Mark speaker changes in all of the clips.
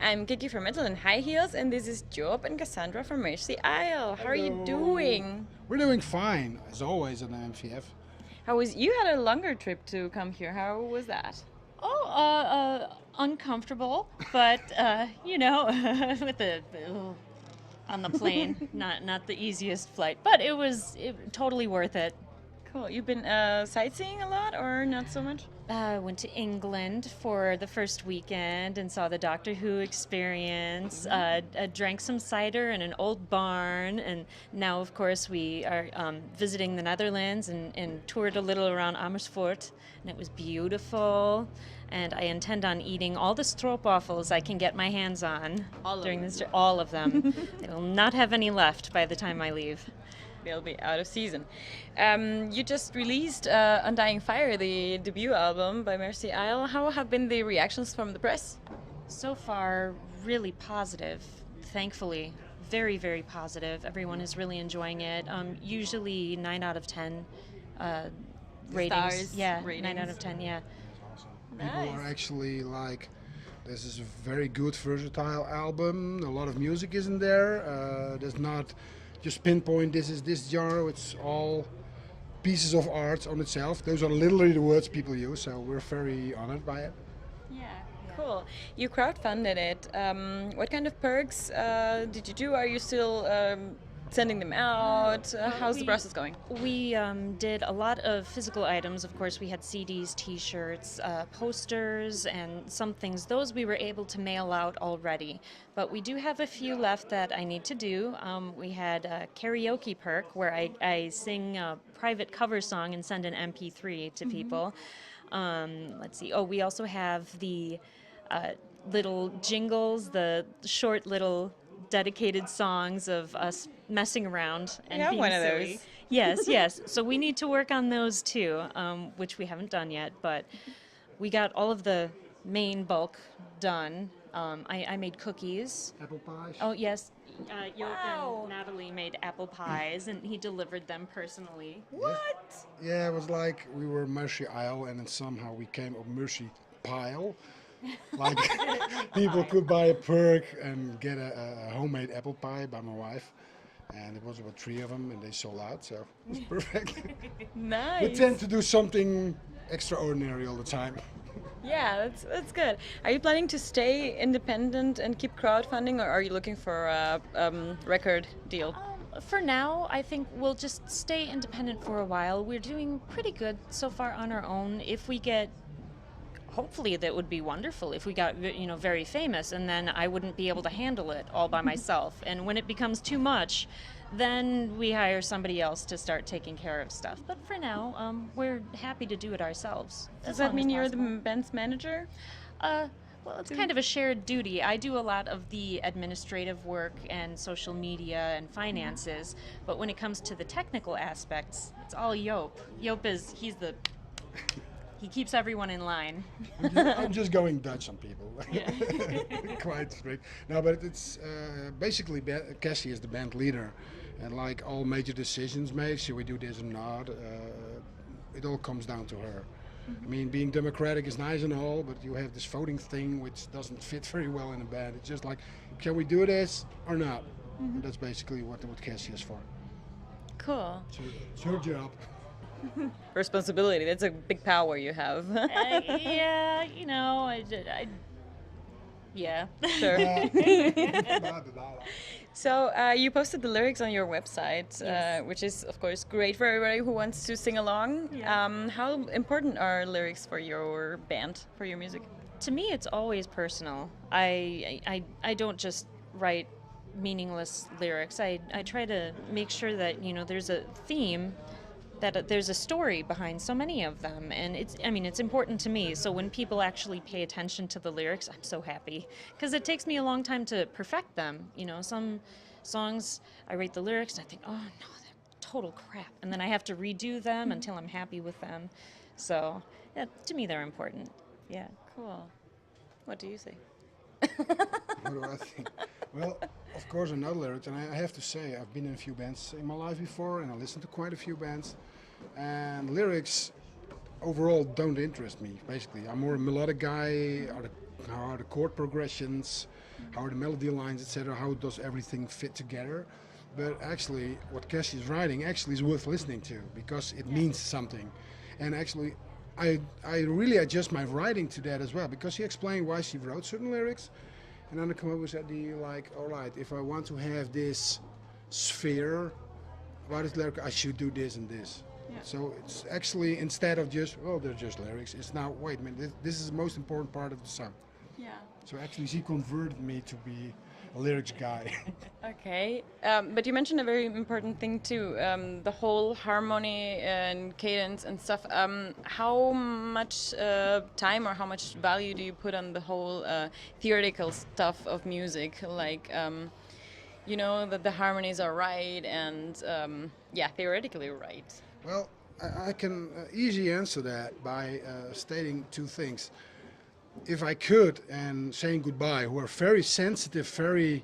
Speaker 1: I'm Kiki from Metal and High Heels, and this is Joop and Kassandra from Mercy Isle. How are you doing?
Speaker 2: We're doing fine, as always at the MFVF.
Speaker 1: How was you had a longer trip to come here? How was that?
Speaker 3: Uncomfortable, but with the on the plane, not the easiest flight, but it was totally worth it.
Speaker 1: Cool. You've been sightseeing a lot, or not so much?
Speaker 3: I went to England for the first weekend and saw the Doctor Who experience. Drank some cider in an old barn, and now, of course, we are visiting the Netherlands and toured a little around Amersfoort, and it was beautiful. And I intend on eating all the stroopwafels I can get my hands on during this. All of them. I will not have any left by the time I leave.
Speaker 1: They'll be out of season. You just released Undying Fire, the debut album by Mercy Isle. How have been the reactions from the press?
Speaker 3: So far, really positive, thankfully. Very, very positive. Everyone is really enjoying it. Usually 9 out of 10 ratings.
Speaker 1: Stars,
Speaker 3: yeah,
Speaker 1: ratings.
Speaker 3: 9 out of 10, yeah.
Speaker 2: People are actually like, this is a very good, versatile album. A lot of music is in there. There's not just pinpoint this is this genre. It's all pieces of art on itself. Those are literally the words people use, so we're very honored by it.
Speaker 1: Yeah. Cool. You crowdfunded it. What kind of perks did you do? Are you still sending them out? How's the process going?
Speaker 3: We did a lot of physical items. Of course, we had CDs, T-shirts, posters, and some things. Those we were able to mail out already. But we do have a few left that I need to do. We had a karaoke perk where I sing a private cover song and send an MP3 to people. Let's see. Oh, we also have the little jingles, the short little dedicated songs of us messing around and being
Speaker 1: one of
Speaker 3: silly.
Speaker 1: those.
Speaker 3: Yes. So we need to work on those too, which we haven't done yet. But we got all of the main bulk done. I made cookies.
Speaker 2: Apple pies.
Speaker 3: Oh yes, Joop
Speaker 1: Wow.
Speaker 3: and Natalie made apple pies, and he delivered them personally.
Speaker 1: What?
Speaker 2: Yeah, it was like we were Mercy Isle and then somehow we came of Mercy Pile. Like people could buy a perk and get a homemade apple pie by my wife. And it was about 3 of them and they sold out, so it was perfect.
Speaker 1: Nice.
Speaker 2: We tend to do something extraordinary all the time.
Speaker 1: Yeah, that's good. Are you planning to stay independent and keep crowdfunding, or are you looking for a record deal?
Speaker 3: For now, I think we'll just stay independent for a while. We're doing pretty good so far on our own. If we get, hopefully that would be wonderful if we got very famous, and then I wouldn't be able to handle it all by myself. And when it becomes too much, then we hire somebody else to start taking care of stuff. But for now, we're happy to do it ourselves.
Speaker 1: Does that mean you're the band's manager?
Speaker 3: Well, it's kind of a shared duty. I do a lot of the administrative work and social media and finances, but when it comes to the technical aspects, it's all Joop. He keeps everyone in line.
Speaker 2: I'm just going Dutch on people. Quite strict. No, but it's basically Cassie is the band leader, and like all major decisions made, should we do this or not, it all comes down to her. I mean, being democratic is nice and all, but you have this voting thing which doesn't fit very well in a band. It's just like, can we do this or not? And that's basically what Cassie is for.
Speaker 1: Cool.
Speaker 2: It's her job.
Speaker 1: Responsibility. That's a big power you have.
Speaker 3: Yeah, yeah.
Speaker 1: Sure.
Speaker 2: Blah, blah, blah.
Speaker 1: So you posted the lyrics on your website,
Speaker 3: Yes.
Speaker 1: which is of course great for everybody who wants to sing along.
Speaker 3: Yeah.
Speaker 1: How important are lyrics for your band, for your music?
Speaker 3: To me, it's always personal. I don't just write meaningless lyrics. I try to make sure that there's a theme, that there's a story behind so many of them, and it's important to me. So when people actually pay attention to the lyrics, I'm so happy, because it takes me a long time to perfect them. Some songs I write the lyrics and I think, oh no, they're total crap, and then I have to redo them until I'm happy with them. So yeah, to me they're important. Yeah.
Speaker 1: Cool. What do you say?
Speaker 2: What do I think? Well, of course, another lyrics, and I have to say, I've been in a few bands in my life before, and I listened to quite a few bands, and lyrics overall don't interest me, basically. I'm more a melodic guy, or the how are the chord progressions, how are the melody lines, etc. How does everything fit together? But actually, what Cassie is writing actually is worth listening to because it means something. And actually, I really adjust my writing to that as well because she explained why she wrote certain lyrics, and then I come up with the idea like, all right, if I want to have this sphere about this lyric, I should do this and this.
Speaker 1: Yeah.
Speaker 2: So it's actually, instead of just, well, they're just lyrics, it's now, wait a minute, this is the most important part of the song.
Speaker 1: Yeah.
Speaker 2: So actually she converted me to be a lyrics guy.
Speaker 1: Okay, but you mentioned a very important thing too, the whole harmony and cadence and stuff. How much time or how much value do you put on the whole theoretical stuff of music? Like, you know, that the harmonies are right and, yeah, theoretically right.
Speaker 2: Well, I can easily answer that by stating two things. If I could, and Saying Goodbye, who are very sensitive, very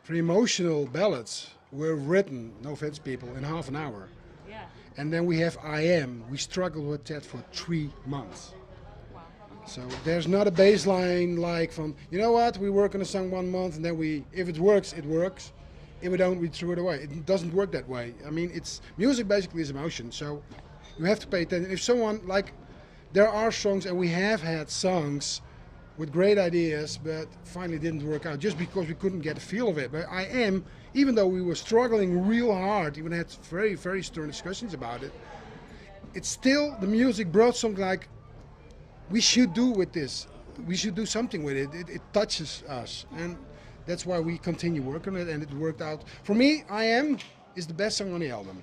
Speaker 2: emotional ballads, were written, no offense people, in half an hour.
Speaker 3: Yeah.
Speaker 2: And then we have I Am. We struggled with that for 3 months.
Speaker 3: Wow.
Speaker 2: So there's not a baseline like from, you know what, we work on a song 1 month and then if it works, it works. If we don't, we throw it away. It doesn't work that way. I mean, music basically is emotion, so you have to pay attention. If someone, like, there are songs, and we have had songs with great ideas, but finally didn't work out just because we couldn't get a feel of it. But I Am, even though we were struggling real hard, even had very, very stern discussions about it, it's still, the music brought something like, we should do with this. We should do something with it. It touches us. And that's why we continue working on it, and it worked out. For me, I Am is the best song on the album.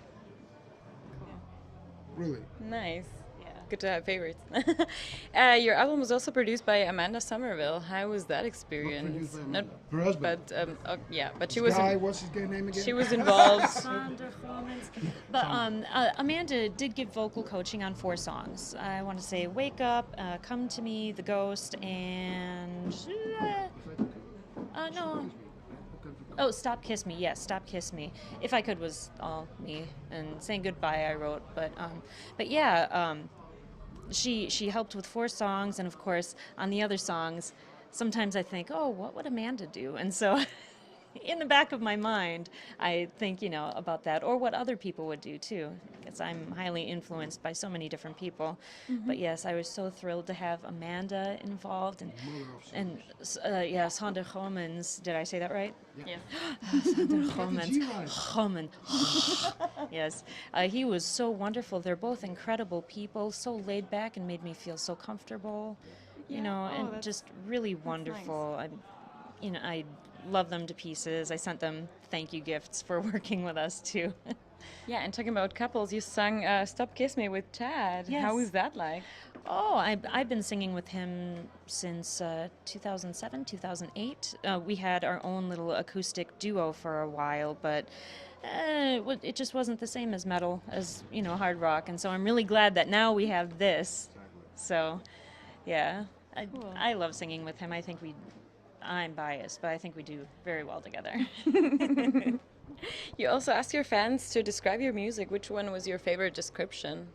Speaker 2: Really.
Speaker 1: Nice.
Speaker 3: Yeah.
Speaker 1: Good to have favorites. Your album was also produced by Amanda Somerville. How was that experience?
Speaker 2: Not her husband.
Speaker 1: But yeah, but she
Speaker 2: This
Speaker 1: was.
Speaker 2: guy, what's his gay name again?
Speaker 1: She was involved.
Speaker 3: But Amanda did give vocal coaching on 4 songs. I want to say Wake Up, Come to Me, The Ghost, and... no. Oh, Stop Kiss Me. Yes, Stop Kiss Me. If I Could was all me, and Saying Goodbye I wrote. But yeah, she helped with 4 songs, and of course on the other songs, sometimes I think, oh, what would Amanda do? And so in the back of my mind, I think, about that, or what other people would do too, because I'm highly influenced by so many different people. Mm-hmm. But yes, I was so thrilled to have Amanda involved, and Sander Gomens. Did I say that right?
Speaker 1: Yeah.
Speaker 3: Sander Gomens. Yes, he was so wonderful. They're both incredible people, so laid back, and made me feel so comfortable. And just really wonderful.
Speaker 1: Nice.
Speaker 3: I love them to pieces. I sent them thank you gifts for working with us too.
Speaker 1: Yeah, and talking about couples, you sung Stop Kiss Me with Chad.
Speaker 3: Yes.
Speaker 1: How was that like?
Speaker 3: Oh, I've been singing with him since 2007, 2008. We had our own little acoustic duo for a while, but it just wasn't the same as metal, as, hard rock. And so I'm really glad that now we have this. So, yeah,
Speaker 1: Cool.
Speaker 3: I love singing with him. I'm biased, but I think we do very well together.
Speaker 1: You also asked your fans to describe your music. Which one was your favorite description?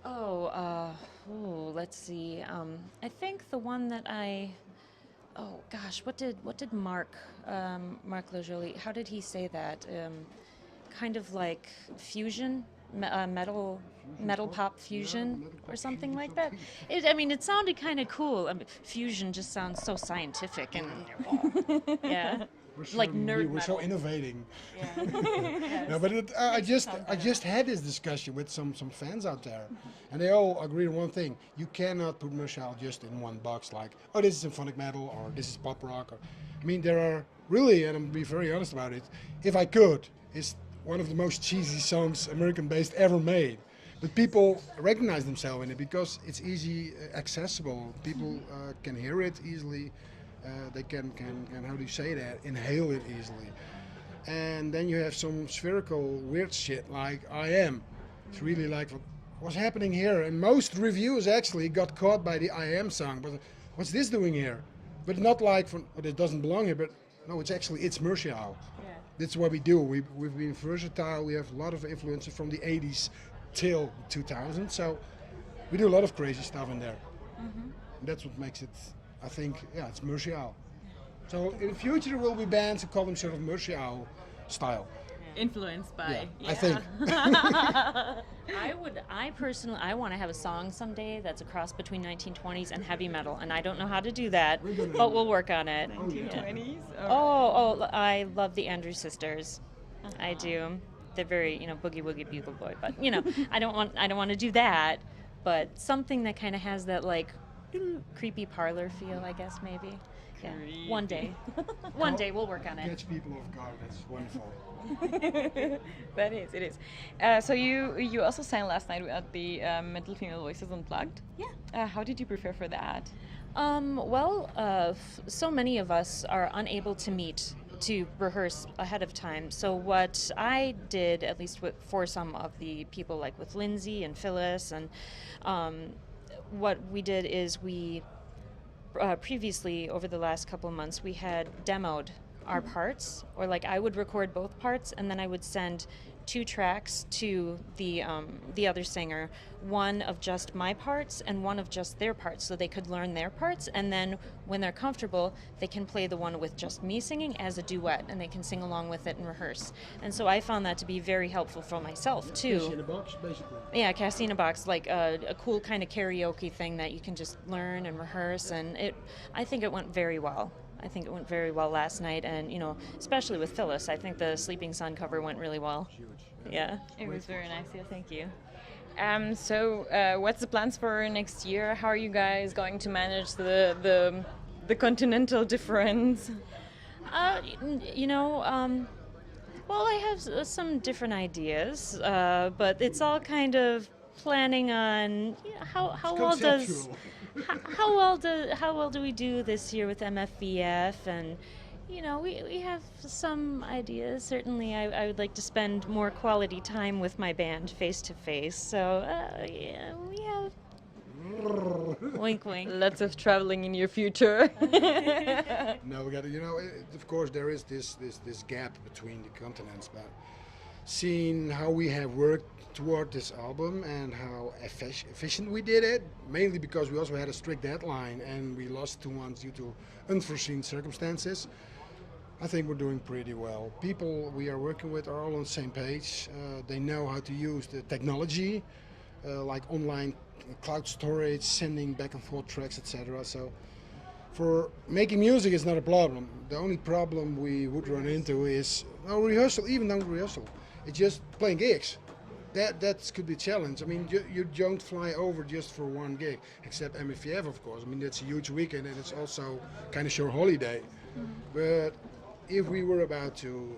Speaker 3: Let's see. I think the one that what did Marc Lajoli, how did he say that? Kind of like fusion, metal pop fusion, or something like that. It sounded kind of cool. Fusion just sounds so scientific and yeah, like nerd
Speaker 2: We're
Speaker 3: metal.
Speaker 2: so innovating.
Speaker 3: Yeah. Yes.
Speaker 2: No, but I just had this discussion with some fans out there, and they all agree on one thing: you cannot put Marshall just in one box. Like, oh, this is symphonic metal, or this is pop rock. There are really, and I'm gonna be very honest about it. If I could, it's one of the most cheesy songs American-based ever made. But people recognize themselves in it because it's easy, accessible. People can hear it easily. They can how do you say that? Inhale it easily. And then you have some spherical weird shit like I Am. It's really like what's happening here. And most reviewers actually got caught by the I Am song. But what's this doing here? But not like it doesn't belong here. But no, it's Martial. That's what we do. We've been versatile. We have a lot of influences from the 80s till 2000. So we do a lot of crazy stuff in there. Mm-hmm. And that's what makes it, I think, yeah, it's Murcião. So in the future there will be bands who call them sort of Murcião style.
Speaker 1: Influenced by.
Speaker 2: Yeah, I think.
Speaker 3: I personally, I want to have a song someday that's a cross between 1920s and heavy metal, and I don't know how to do that, but we'll work on it.
Speaker 1: 1920s?
Speaker 3: Oh, I love the Andrews Sisters. I do. They're very, boogie woogie bugle boy, but I don't want to do that, but something that kind of has that like creepy parlor feel, I guess maybe. Yeah. One day we'll work on it.
Speaker 2: Catch people off guard. That's wonderful.
Speaker 1: It is. So you also sang last night at the Metal Female Voices Unplugged.
Speaker 3: Yeah.
Speaker 1: How did you prepare for that?
Speaker 3: So many of us are unable to meet to rehearse ahead of time. So what I did, at least for some of the people, like with Lindsay and Phyllis, and what we did is we previously, over the last couple of months, we had demoed our parts, or like I would record both parts and then I would send 2 tracks to the other singer, one of just my parts and one of just their parts, so they could learn their parts, and then when they're comfortable they can play the one with just me singing as a duet, and they can sing along with it and rehearse. And so I found that to be very helpful for myself too.
Speaker 2: Cassie in a box, basically.
Speaker 3: Yeah, Cassie in a box, like a cool kind of karaoke thing that you can just learn and rehearse, and I think it went very well. I think it went very well last night, and especially with Phyllis, I think the Sleeping Sun cover went really well.
Speaker 2: Huge.
Speaker 3: Yeah.
Speaker 1: It was very nice. Yeah, thank you. So what's the plans for next year? How are you guys going to manage the continental difference?
Speaker 3: Well, I have some different ideas, but it's all kind of planning on how well do we do this year with MFVF, and we have some ideas. Certainly, I would like to spend more quality time with my band face to face. So we have wink wink.
Speaker 1: Lots of traveling in your future.
Speaker 2: No, we got to. Of course, there is this gap between the continents, but seeing how we have worked toward this album and how efficient we did it, mainly because we also had a strict deadline and we lost 2 months due to unforeseen circumstances. I think we're doing pretty well. People we are working with are all on the same page. They know how to use the technology, like online cloud storage, sending back and forth tracks, etc. So for making music is not a problem. The only problem we would run into is no rehearsal, even no rehearsal. It's just playing gigs. That could be a challenge. I mean, you don't fly over just for one gig, except MFVF, of course. I mean, that's a huge weekend, and it's also kind of your holiday. Mm-hmm. But if we were about to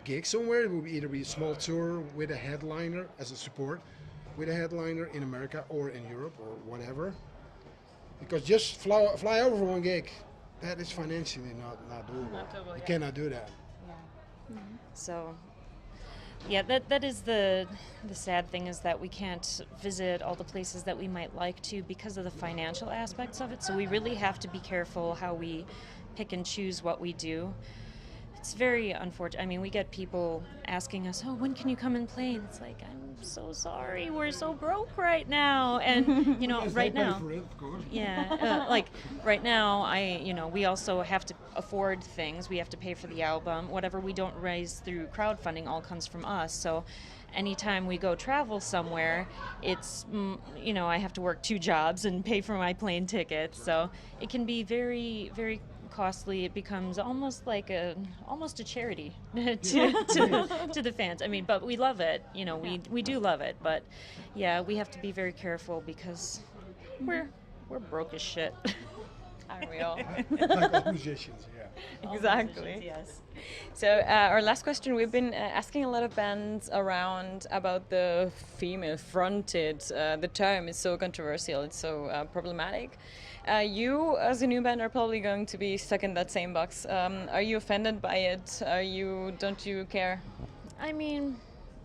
Speaker 2: gig somewhere, it would either be a small tour with a headliner as a support, with a headliner in America or in Europe or whatever. Because just fly over for one gig, that is financially not doable.
Speaker 1: Not
Speaker 2: you cannot do that.
Speaker 3: Yeah. Mm-hmm. So. Yeah, that is the sad thing, is that we can't visit all the places that we might like to because of the financial aspects of it. So we really have to be careful how we pick and choose what we do. It's very unfortunate. I mean, we get people asking us, "Oh, when can you come and play?" And it's like, I'm so sorry, we're so broke right now. And right now,
Speaker 2: for it, of course.
Speaker 3: Yeah, like right now, we also have to afford things. We have to pay for the album. Whatever we don't raise through crowdfunding all comes from us. So anytime we go travel somewhere, it's, I have to work 2 jobs and pay for my plane tickets. So it can be very, very costly. It becomes almost like a charity to the fans. I mean, but we love it. We do love it. But yeah, we have to be very careful because we're broke as shit.
Speaker 1: Aren't we all?
Speaker 2: Like all musicians, yeah.
Speaker 1: Exactly.
Speaker 3: Yes.
Speaker 1: So our last question, we've been asking a lot of bands around about the female fronted. The term is so controversial, it's so problematic. You, as a new band, are probably going to be stuck in that same box. Are you offended by it? Don't you care?
Speaker 3: I mean,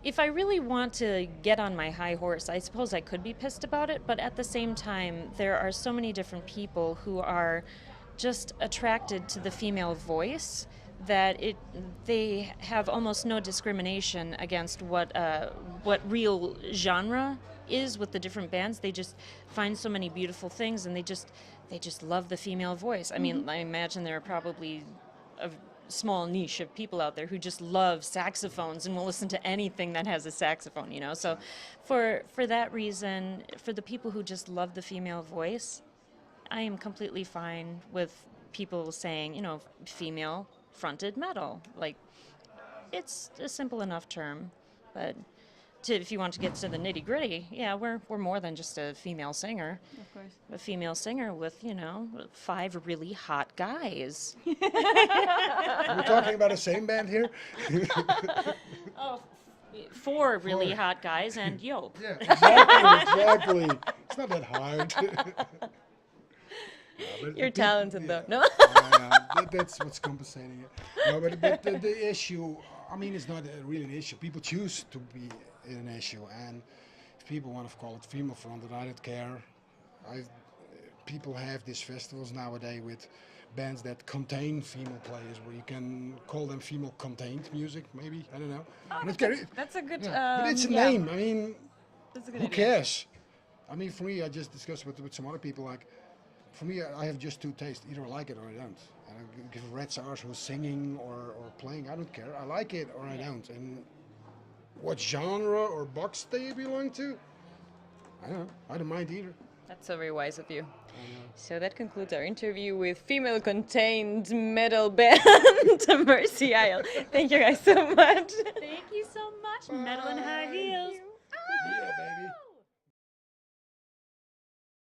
Speaker 3: if I really want to get on my high horse, I suppose I could be pissed about it, but at the same time, there are so many different people who are just attracted to the female voice that they have almost no discrimination against what real genre is with the different bands. They just find so many beautiful things, and they just love the female voice. I mean, I imagine there are probably a small niche of people out there who just love saxophones and will listen to anything that has a saxophone, you know. So for that reason, for the people who just love the female voice, I am completely fine with people saying, you know, female fronted metal. Like, it's a simple enough term, but if you want to get to the nitty gritty, yeah, we're more than just a female singer.
Speaker 1: Of course.
Speaker 3: A female singer with, you know, 5 really hot guys.
Speaker 2: We're talking about the same band here?
Speaker 3: Oh, 4 really hot guys and Joop.
Speaker 2: Yeah, exactly. It's not that hard.
Speaker 1: You're talented, though. No?
Speaker 2: That's what's compensating it. No, but the issue, I mean, it's not really an issue. People choose to be an issue, and if people want to call it female fronted, I don't care. People have these festivals nowadays with bands that contain female players, where you can call them female contained music, maybe. I don't know.
Speaker 1: That's a good.
Speaker 2: But it's a name. I mean,
Speaker 1: That's a good
Speaker 2: who
Speaker 1: idea.
Speaker 2: cares? I mean, for me, I just discussed with some other people, like, for me, I have just 2 tastes. Either I like it or I don't. And I give Red Stars who's singing or playing, I don't care. I like it or I don't. And what genre or box they belong to, I don't know. I don't mind either.
Speaker 1: That's so very wise of you. So that concludes our interview with female-contained metal band Mercy Isle. Thank you guys so much.
Speaker 3: Thank you so much, Metal and High Heels.
Speaker 2: Yeah, baby.